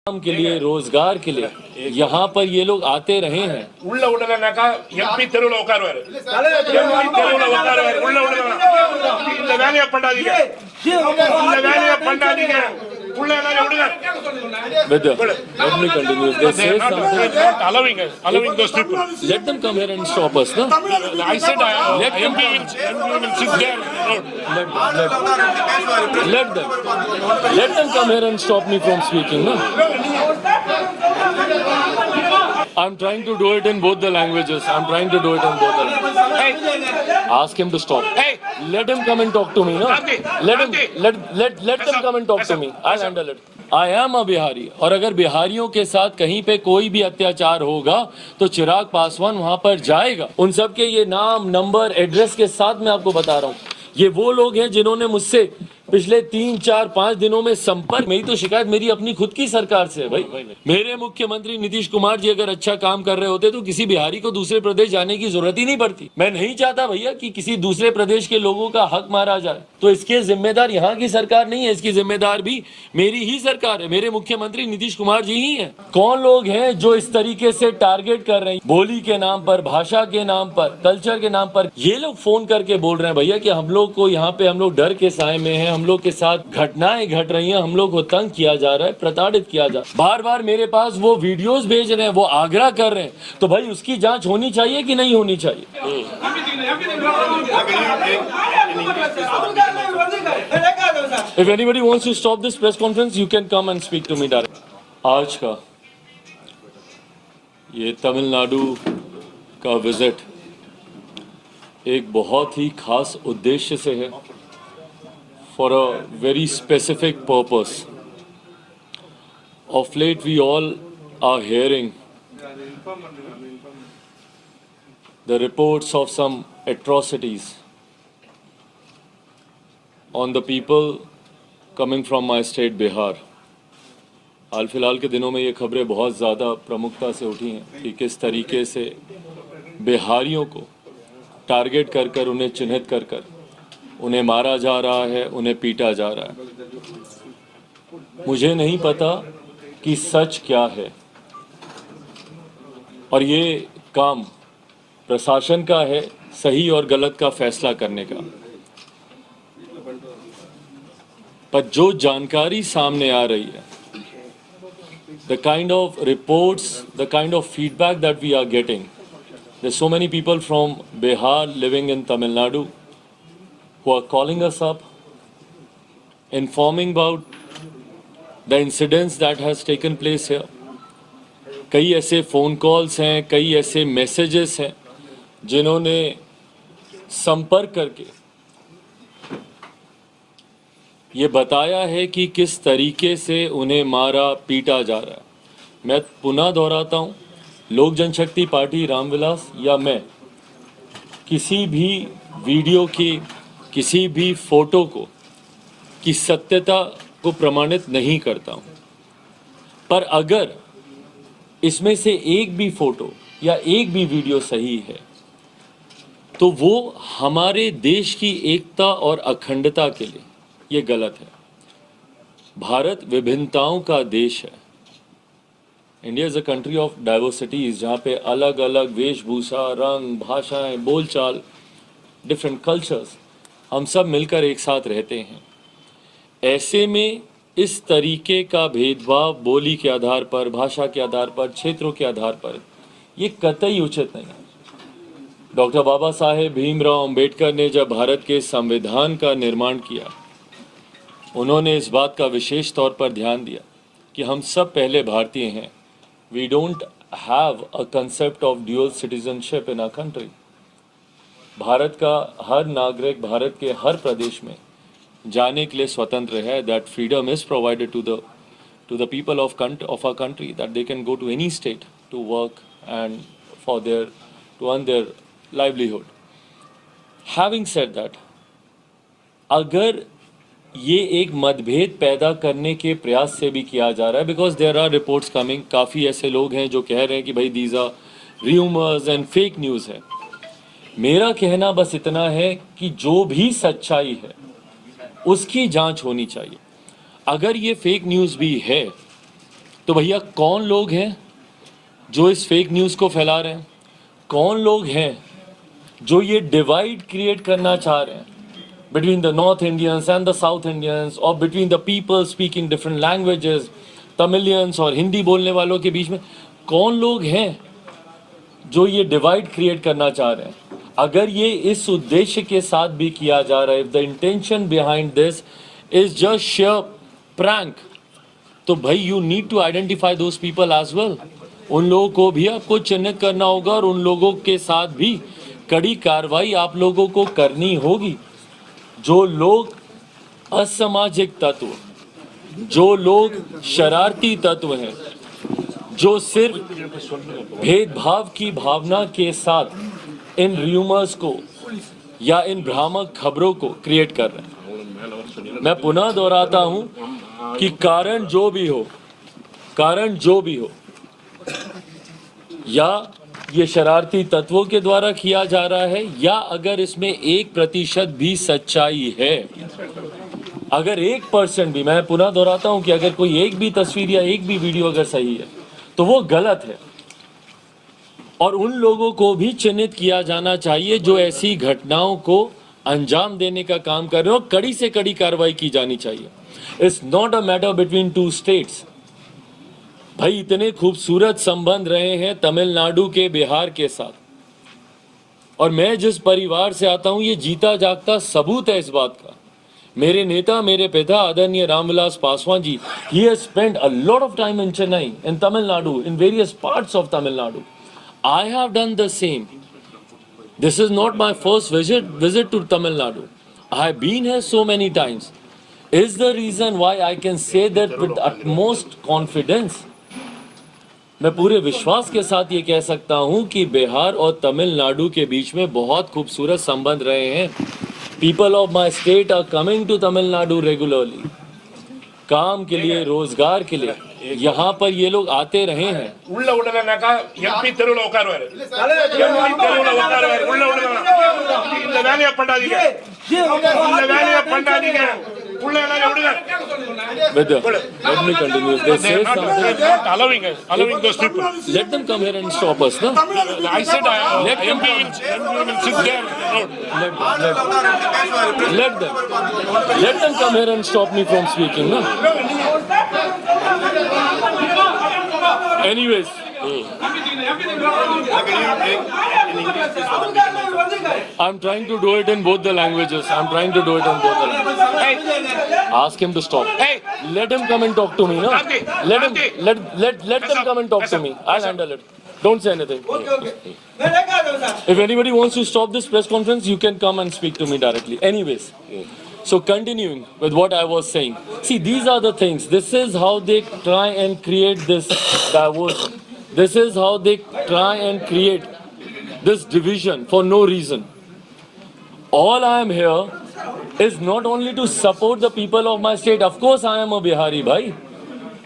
काम के लिए, रोजगार के लिए यहाँ पर ये लोग आते रहे हैं। उள்ள உடனேனாக்கா எம்பி தெருவுல உட்காருவாரு, எம்பி தெருவுல உட்காருவாரு. உள்ள இந்த வேலையை பண்ணாதீங்க, இந்த வேலையை பண்ணாதீங்க. உள்ள எல்லாரும் விடுங்க. Let me continue. If they say something, allowing those people. Let them come here and stop us, no? I said MP will sit there. Let them come here and stop me from speaking, no? I'm trying to do it in both the languages. Ask him to stop. Hey, let him come and talk to me, no? Let them come and talk to me. I'll handle it. I am a Bihari, और अगर बिहारियों के साथ कहीं पे कोई भी अत्याचार होगा तो चिराग पासवान वहां पर जाएगा। उन सब के ये नाम, नंबर, एड्रेस के साथ मैं आपको बता रहा हूँ। ये वो लोग हैं जिन्होंने मुझसे पिछले 3, 4, 5 दिनों में संपर्क, मेरी तो शिकायत मेरी अपनी खुद की सरकार से है भाई। मेरे मुख्यमंत्री नीतीश कुमार जी अगर अच्छा काम कर रहे होते तो किसी बिहारी को दूसरे प्रदेश जाने की जरूरत ही नहीं पड़ती। मैं नहीं चाहता भैया कि किसी दूसरे प्रदेश के लोगों का हक मारा जाए, तो इसके जिम्मेदार यहाँ की सरकार नहीं है, इसकी जिम्मेदार भी मेरी ही सरकार है, मेरे मुख्यमंत्री नीतीश कुमार जी ही है। कौन लोग हैं जो इस तरीके से टारगेट कर रहे हैं, बोली के नाम पर, भाषा के नाम पर, कल्चर के नाम पर? ये लोग फोन करके बोल रहे हैं भैया कि हम लोग को यहाँ पे, हम लोग डर के साए में हैं, हम लोग के साथ घटनाएं घट रही हैं, हम लोग को तंग किया जा रहा है, प्रताड़ित किया जा रहा है। बार बार मेरे पास वो वीडियोस भेज रहे हैं, वो आग्रह कर रहे हैं, तो भाई उसकी जांच होनी चाहिए कि नहीं होनी चाहिए? If anybody wants to stop this press conference, you can come and speak to me directly. आज का ये तमिलनाडु का विजिट एक बहुत ही खास उद्देश्य से है, for a very specific purpose. Of late we all are hearing the reports of some atrocities on the people coming from my state Bihar. हाल फिलहाल के दिनों में ये खबरें बहुत ज़्यादा प्रमुखता से उठी हैं कि किस तरीके से बिहारियों को टारगेट कर कर, उन्हें चिन्हित कर कर उन्हें मारा जा रहा है, उन्हें पीटा जा रहा है। मुझे नहीं पता कि सच क्या है, और ये काम प्रशासन का है सही और गलत का फैसला करने का। पर जो जानकारी सामने आ रही है, the kind of reports, the kind of feedback that we are getting, there's so many people from Bihar living in Tamil Nadu who are calling us up, informing about the incidents that has taken place here. कई ऐसे phone calls हैं, कई ऐसे messages हैं जिन्होंने संपर्क करके ये बताया है कि किस तरीके से उन्हें मारा पीटा जा रहा है। मैं पुनः दोहराता हूँ, लोक जनशक्ति पार्टी रामविलास या मैं किसी भी वीडियो की, किसी भी फोटो को की सत्यता को प्रमाणित नहीं करता हूँ, पर अगर इसमें से एक भी फोटो या एक भी वीडियो सही है तो वो हमारे देश की एकता और अखंडता के लिए ये गलत है। भारत विभिन्नताओं का देश है। India is a country of diversities, जहाँ पे अलग अलग वेशभूषा, रंग, भाषाएं, बोलचाल, डिफरेंट कल्चर्स, हम सब मिलकर एक साथ रहते हैं। ऐसे में इस तरीके का भेदभाव बोली के आधार पर, भाषा के आधार पर, क्षेत्रों के आधार पर, ये कतई उचित नहीं है। डॉक्टर बाबा साहेब भीमराव अंबेडकर ने जब भारत के संविधान का निर्माण किया, उन्होंने इस बात का विशेष तौर पर ध्यान दिया कि हम सब पहले भारतीय हैं। We don't have a concept of dual citizenship in our country. Bharat का हर नागरिक भारत के हर प्रदेश में जाने के लिए स्वतंत्र है। That freedom is provided to the people of our country, that they can go to any state to work and for there to earn their livelihood. Having said that, अगर ये एक मतभेद पैदा करने के प्रयास से भी किया जा रहा है, because there are reports coming, काफ़ी ऐसे लोग हैं जो कह रहे हैं कि भाई these are rumours and fake news है। मेरा कहना बस इतना है कि जो भी सच्चाई है उसकी जांच होनी चाहिए। अगर ये फेक न्यूज़ भी है तो भैया कौन लोग हैं जो इस फेक न्यूज़ को फैला रहे हैं? कौन लोग हैं जो ये डिवाइड क्रिएट करना चाह रहे हैं between the north Indians and the south Indians, और between the people speaking different languages, Tamilians और हिंदी बोलने वालों के बीच में कौन लोग हैं जो ये डिवाइड क्रिएट करना चाह रहे हैं? अगर ये इस उद्देश्य के साथ भी किया जा रहा है, if the intention behind this is just share prank, तो भाई you need to identify those people as well. उन लोगों को भी आपको चिन्हित करना होगा और उन लोगों के साथ भी कड़ी कार्रवाई आप लोगों को करनी होगी। जो लोग असामाजिक तत्व, जो लोग शरारती तत्व हैं, जो सिर्फ भेदभाव की भावना के साथ इन र्यूमर्स को या इन भ्रामक खबरों को क्रिएट कर रहे हैं, मैं पुनः दोहराता हूं कि कारण जो भी हो, या ये शरारती तत्वों के द्वारा किया जा रहा है, या अगर इसमें 1% भी सच्चाई है, अगर 1% भी, मैं पुनः दोहराता हूं कि अगर कोई एक भी तस्वीर या एक भी वीडियो अगर सही है तो वो गलत है, और उन लोगों को भी चिन्हित किया जाना चाहिए जो ऐसी घटनाओं को अंजाम देने का काम कर रहे हो। कड़ी से कड़ी कार्रवाई की जानी चाहिए। It's not a matter between two states. भाई इतने खूबसूरत संबंध रहे हैं तमिलनाडु के बिहार के साथ, और मैं जिस परिवार से आता हूं ये जीता जागता सबूत है इस बात का। मेरे नेता, मेरे पिता आदरणीय Ramvilas Paswan ji, he has spent a lot of time in Chennai, in Tamil Nadu, in various parts of Tamil Nadu. I have done the same. This is not my first visit to Tamil Nadu. I have been here so many times. Is the reason why I can say that with utmost confidence. मैं पूरे विश्वास के साथ ये कह सकता हूँ कि बिहार और तमिलनाडु के बीच में बहुत खूबसूरत संबंध रहे हैं। People of my state are coming to Tamil Nadu regularly. काम के लिए, रोजगार के लिए यहाँ पर ये लोग आते रहे हैं। உள்ள உடனேனாக்கா எம்பி தெருவுல உட்காருவாரு, எம்பி தெருவுல உட்காருவாரு, உள்ள உடனே இந்த வேலையை பண்ணாதீங்க, இந்த வேலையை பண்ணாதீங்க, உள்ள எல்லாரும் விடுங்க. Let me continue. They say something. Allowing those people. Let them come here and stop us, no? I said MP will sit there. Let them come here and stop me from speaking, no? Anyways, I'm trying to do it in both the languages. Ask him to stop. Hey, let him come and talk to me, no? Let them come and talk to me. I'll handle it. Don't say anything. If anybody wants to stop this press conference, you can come and speak to me directly. Anyways, so continuing with what I was saying. See, these are the things. This is how they try and create this diversion. This is how they try and create this division for no reason. All I am here is not only to support the people of my state. Of course, I am a Bihari, bhai.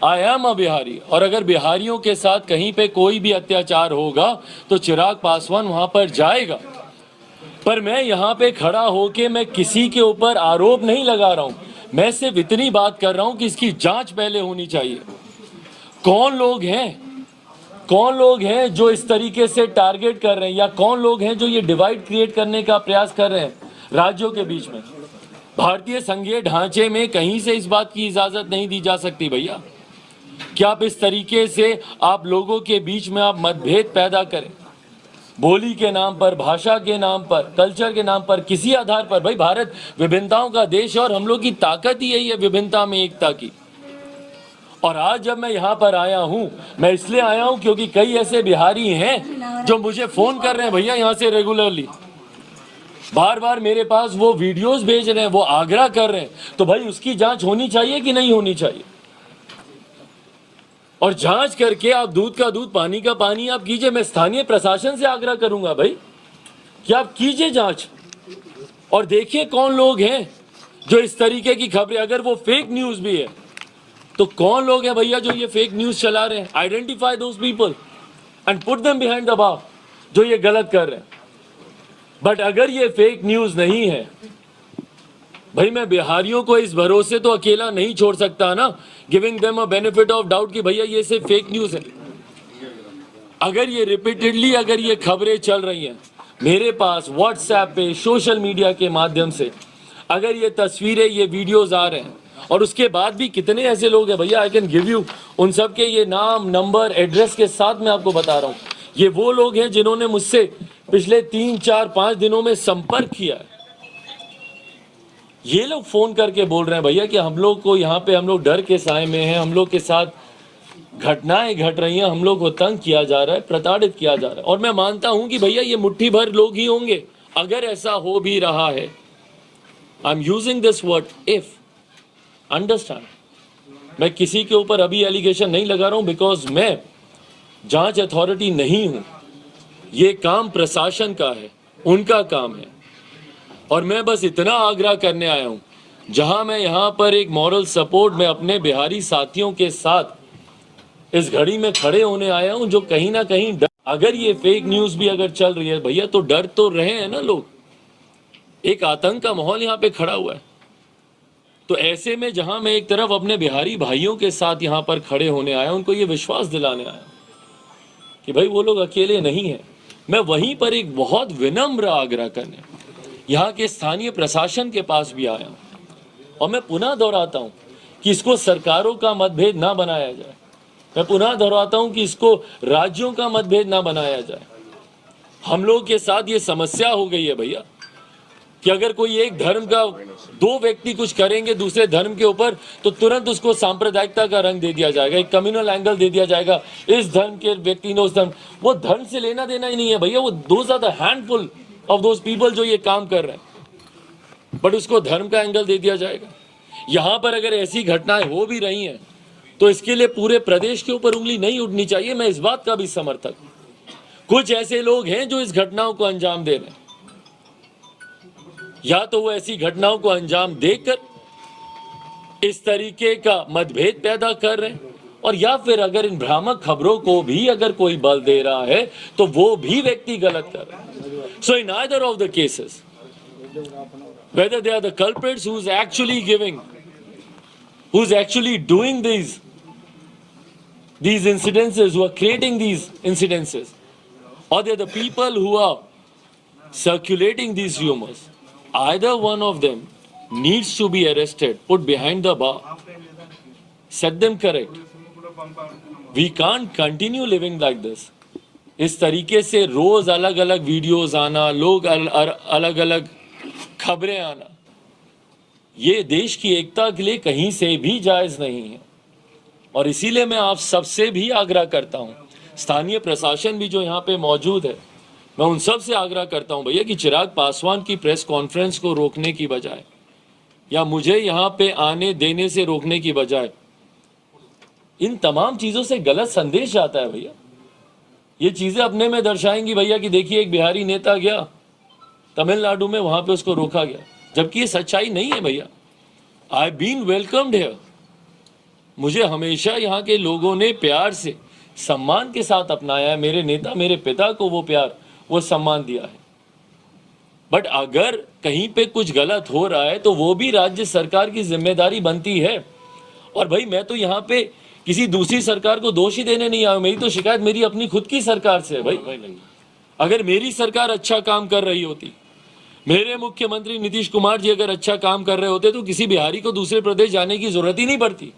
I am a Bihari. और अगर बिहारियों के साथ कहीं पे कोई भी अत्याचार होगा तो चिराग पासवान वहां पर जाएगा। पर मैं यहाँ पे खड़ा होके मैं किसी के ऊपर आरोप नहीं लगा रहा हूँ। मैं सिर्फ इतनी बात कर रहा हूँ कि इसकी जांच पहले होनी चाहिए। कौन लोग हैं जो इस तरीके से टारगेट कर रहे हैं, या कौन लोग हैं जो ये डिवाइड क्रिएट करने का प्रयास कर रहे हैं राज्यों के बीच में। भारतीय संघीय ढांचे में कहीं से इस बात की इजाजत नहीं दी जा सकती भैया कि आप इस तरीके से आप लोगों के बीच में आप मतभेद पैदा करें, बोली के नाम पर, भाषा के नाम पर, कल्चर के नाम पर, किसी आधार पर। भाई भारत विभिन्नताओं का देश है और हम लोग की ताकत ही यही है विभिन्नता में एकता की। और आज जब मैं यहाँ पर आया हूँ, मैं इसलिए आया हूँ क्योंकि कई ऐसे बिहारी हैं जो मुझे फोन कर रहे हैं भैया यहाँ से रेगुलरली, बार बार मेरे पास वो वीडियोस भेज रहे हैं, वो आग्रह कर रहे हैं। तो भाई उसकी जांच होनी चाहिए कि नहीं होनी चाहिए? और जांच करके आप दूध का दूध पानी का पानी आप कीजिए। मैं स्थानीय प्रशासन से आग्रह करूंगा भाई कि आप कीजिए जांच और देखिए कौन लोग हैं जो इस तरीके की खबरें, अगर वो फेक न्यूज भी है तो कौन लोग हैं भैया जो ये फेक न्यूज चला रहे हैं। Identify those people and put them behind the bar जो ये गलत कर रहे हैं। बट अगर ये फेक न्यूज नहीं है भाई, मैं बिहारियों को इस भरोसे तो अकेला नहीं छोड़ सकता ना giving them a benefit of doubt कि भैया ये सिर्फ फेक न्यूज है। अगर ये रिपीटेडली अगर ये खबरें चल रही हैं मेरे पास व्हाट्सएप पे, सोशल मीडिया के माध्यम से, अगर ये तस्वीरें, ये वीडियोस आ रहे हैं, और उसके बाद भी कितने ऐसे लोग हैं भैया, आई कैन गिव यू उन सब के ये नाम, नंबर, एड्रेस के साथ मैं आपको बता रहा हूँ। ये वो लोग हैं जिन्होंने मुझसे पिछले 3, 4, 5 दिनों में संपर्क किया है। ये लोग फोन करके बोल रहे हैं भैया कि हम लोग को यहाँ पे, हम लोग डर के साए में हैं, हम लोग के साथ घटनाएं घट रही हैं, हम लोग को तंग किया जा रहा है, प्रताड़ित किया जा रहा है। और मैं मानता हूं कि भैया ये मुट्ठी भर लोग ही होंगे। अगर ऐसा हो भी रहा है, I am using this word if, understand, मैं किसी के ऊपर अभी एलिगेशन नहीं लगा रहा हूं, बिकॉज मैं जांच अथॉरिटी नहीं हूं। ये काम प्रशासन का है, उनका काम है। और मैं बस इतना आग्रह करने आया हूं, जहां मैं यहां पर एक मॉरल सपोर्ट में अपने बिहारी साथियों के साथ इस घड़ी में खड़े होने आया हूं, जो कहीं ना कहीं अगर ये फेक न्यूज भी अगर चल रही है भैया, तो डर तो रहे हैं ना लोग। एक आतंक का माहौल यहाँ पे खड़ा हुआ है। तो ऐसे में जहां मैं एक तरफ अपने बिहारी भाइयों के साथ यहाँ पर खड़े होने आया, उनको ये विश्वास दिलाने आया कि भाई वो लोग अकेले नहीं है, मैं वहीं पर एक बहुत विनम्र आग्रह करने यहाँ के स्थानीय प्रशासन के पास भी आया हूँ। और मैं पुनः दोहराता हूँ कि इसको सरकारों का मतभेद ना बनाया जाए। मैं पुनः दोहराता हूं कि इसको राज्यों का मतभेद ना बनाया जाए। हम लोग के साथ ये समस्या हो गई है भैया कि अगर कोई एक धर्म का 2 व्यक्ति कुछ करेंगे दूसरे धर्म के ऊपर, तो तुरंत उसको सांप्रदायिकता का रंग दे दिया जाएगा, एक कम्युनल एंगल दे दिया जाएगा। इस धर्म के व्यक्ति ने उस धर्म, वो धर्म से लेना देना ही नहीं है भैया। वो those are the handful of those people जो ये काम कर रहे हैं, बट उसको धर्म का एंगल दे दिया जाएगा। यहां पर अगर ऐसी घटनाएं हो भी रही हैं तो इसके लिए पूरे प्रदेश के ऊपर उंगली नहीं उठनी चाहिए। मैं इस बात का भी समर्थक। कुछ ऐसे लोग हैं जो इस घटनाओं को अंजाम दे रहे हैं, या तो वो ऐसी घटनाओं को अंजाम देकर इस तरीके का मतभेद पैदा कर रहे हैं, और या फिर अगर इन भ्रामक खबरों को भी अगर कोई बल दे रहा है तो वो भी व्यक्ति गलत कर रहा है। So in either of the cases, whether they are the culprits who's actually giving, who's actually doing these incidences, who are creating these incidences, or they're the people who are circulating these rumors, either one of them needs to be arrested, put behind the bar, set them correct. We can't continue living like this. इस तरीके से रोज अलग अलग videos आना, लोग अलग अलग खबरें आना, ये देश की एकता के लिए कहीं से भी जायज नहीं है। और इसीलिए मैं आप सबसे भी आग्रह करता हूं, स्थानीय प्रशासन भी जो यहाँ पे मौजूद है, मैं उन सब से आग्रह करता हूं भैया कि चिराग पासवान की प्रेस कॉन्फ्रेंस को रोकने की बजाय, या मुझे यहाँ पे आने देने से रोकने की बजाय, इन तमाम चीजों से गलत संदेश जाता है भैया। ये चीजें अपने में दर्शाएंगी भैया कि देखिए एक बिहारी नेता गया तमिलनाडु में, वहां पे उसको रोका गया, जबकि ये सच्चाई नहीं है भैया। आई बीन वेलकम्ड हियर, मुझे हमेशा यहाँ के लोगों ने प्यार से, सम्मान के साथ अपनाया है। मेरे नेता, मेरे पिता को वो प्यार, वो सम्मान दिया है। बट अगर कहीं पे कुछ गलत हो रहा है तो वो भी राज्य सरकार की जिम्मेदारी बनती है। और भाई मैं तो यहाँ पे किसी दूसरी सरकार को दोष ही देने नहीं आया, मेरी तो शिकायत मेरी अपनी खुद की सरकार से है भाई। अगर मेरी सरकार अच्छा काम कर रही होती, मेरे मुख्यमंत्री नीतीश कुमार जी अगर अच्छा काम कर रहे होते, तो किसी बिहारी को दूसरे प्रदेश जाने की जरूरत ही नहीं पड़ती।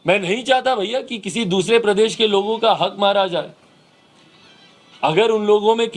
मैं नहीं चाहता भैया कि किसी दूसरे प्रदेश के लोगों का हक मारा जाए। अगर उन लोगों में